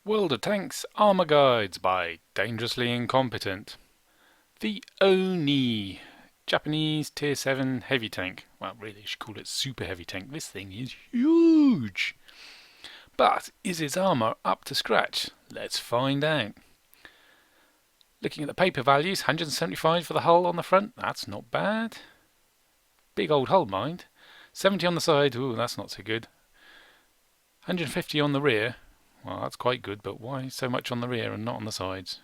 World of Tanks Armour Guides by Dangerously Incompetent. The Oni, Japanese Tier 7 heavy tank. Well, really, you should call it super heavy tank. This thing is huge. But is its armour up to scratch? Let's find out. Looking at the paper values, 175 for the hull on the front. That's not bad. Big old hull, mind. 70 on the side. Ooh, that's not so good. 150 on the rear. Well, that's quite good, but why so much on the rear and not on the sides?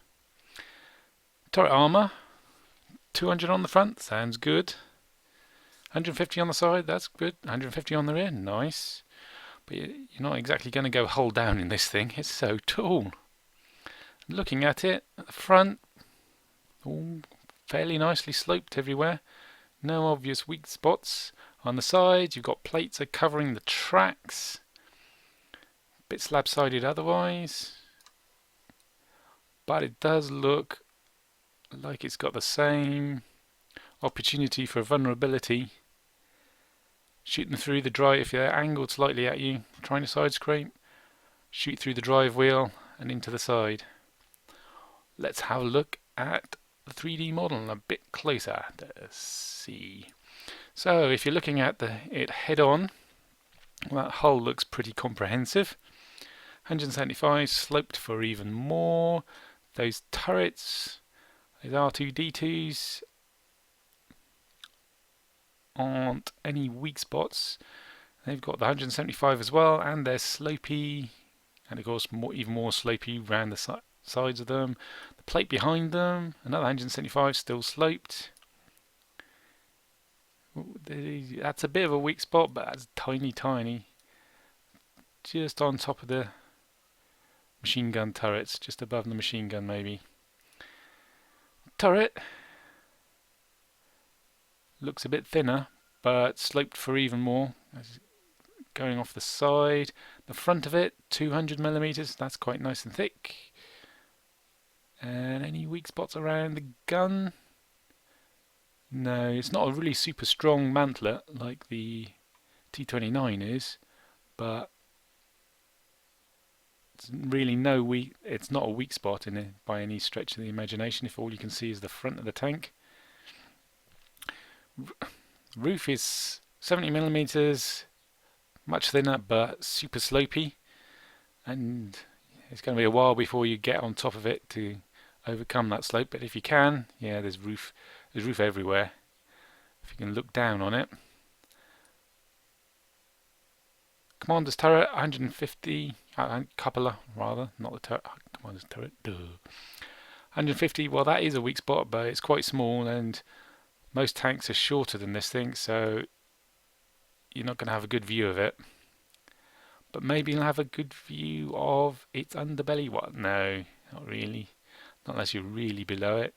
Turret armour, 200 on the front, sounds good. 150 on the side, that's good. 150 on the rear, nice. But you're not exactly going to go hull down in this thing, it's so tall. Looking at it, at the front, all fairly nicely sloped everywhere. No obvious weak spots. On the sides, you've got plates are covering the tracks. Bit slab-sided otherwise, but it does look like it's got the same opportunity for vulnerability. Shooting through the drive, if they're angled slightly at you, trying to side scrape, shoot through the drive wheel and into the side. Let's have a look at the 3D model a bit closer to see. So if you're looking at it head on, that hull looks pretty comprehensive. 175 sloped for even more. Those turrets, those R2D2s aren't any weak spots. They've got the 175 as well, and they're slopey, and of course even more slopey around the sides of them. The plate behind them, another 175 still sloped. That's a bit of a weak spot, but that's tiny. Just on top of the machine gun turrets, just above the machine gun maybe. Turret looks a bit thinner, but sloped for even more. Going off the side, the front of it, 200mm, that's quite nice and thick. And any weak spots around the gun? No, it's not a really super strong mantlet like the T29 is, but it's really it's not a weak spot in it by any stretch of the imagination if all you can see is the front of the tank. Roof is 70mm, much thinner but super slopey, and it's going to be a while before you get on top of it to overcome that slope, but if you can, yeah, there's roof everywhere if you can look down on it. Commander's turret, 150, cupola rather, not the turret, commander's turret, duh. 150, well that is a weak spot, but it's quite small and most tanks are shorter than this thing, so you're not going to have a good view of it. But maybe you'll have a good view of its underbelly. What? No, not really. Not unless you're really below it.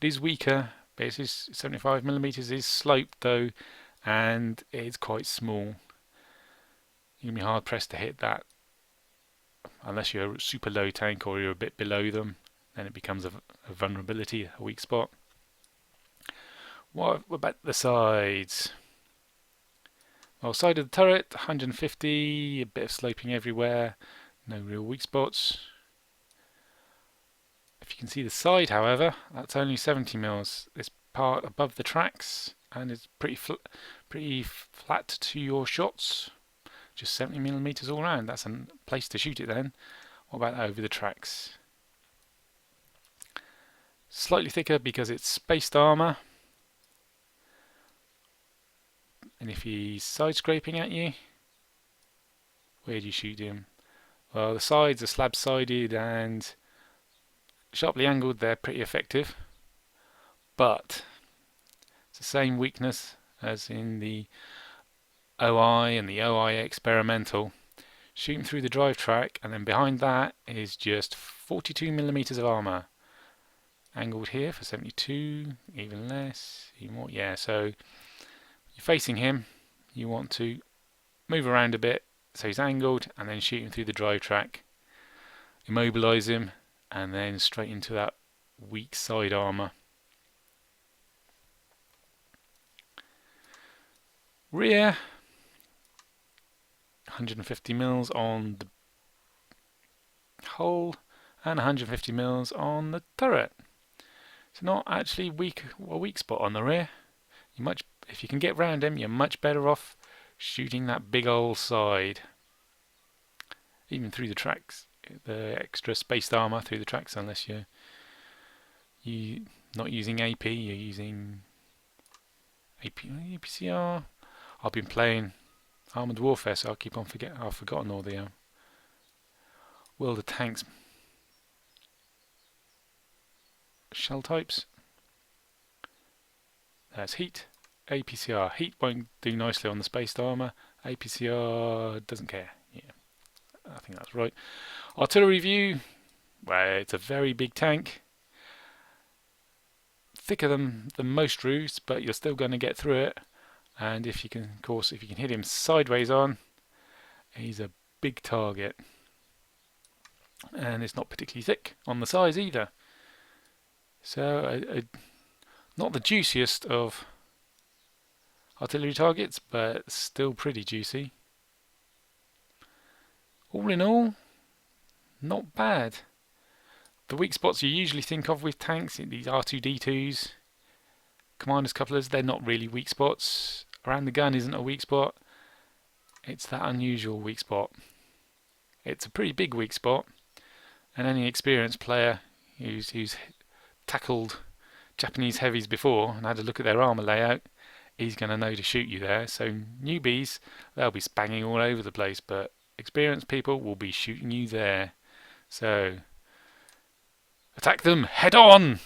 It is weaker, but it is 75mm is sloped though, and it's quite small. You're going to be hard pressed to hit that unless you're a super low tank or you're a bit below them. Then it becomes a vulnerability, a weak spot. What about the sides? Well, side of the turret, 150, a bit of sloping everywhere, no real weak spots. If you can see the side, however, that's only 70mm. This part above the tracks, and it's pretty flat to your shots. Just 70mm all around. That's a place to shoot it then. What about over the tracks? Slightly thicker because it's spaced armour. And if he's side scraping at you, where do you shoot him? Well, the sides are slab sided and sharply angled, they're pretty effective. But it's the same weakness as in the OI and the OI experimental. Shooting through the drive track, and then behind that is just 42mm of armour. Angled here for 72, even less, even more. Yeah, so you're facing him, you want to move around a bit so he's angled, and then shoot him through the drive track, immobilise him, and then straight into that weak side armour. Rear, 150mm on the hull and 150 mils on the turret. So not actually a weak spot on the rear. If you can get round him, you're much better off shooting that big old side, even through the tracks. The extra spaced armour through the tracks, unless you're not using AP, you're using APCR. I've been playing Armoured Warfare, so I've forgotten all the World of Tanks shell types. There's heat, APCR. Heat won't do nicely on the spaced armour. APCR doesn't care. Yeah, I think that's right. Artillery view. Well, it's a very big tank. Thicker than most roofs, but you're still going to get through it. And if you can hit him sideways on, he's a big target. And it's not particularly thick on the sides either. So, not the juiciest of artillery targets, but still pretty juicy. All in all, not bad. The weak spots you usually think of with tanks, these R2D2s, Commander's couplers, they're not really weak spots. Around the gun isn't a weak spot. It's that unusual weak spot. It's a pretty big weak spot, and any experienced player who's tackled Japanese heavies before and had a look at their armour layout, he's going to know to shoot you there. So newbies, they'll be spanging all over the place, but experienced people will be shooting you there. So attack them head on!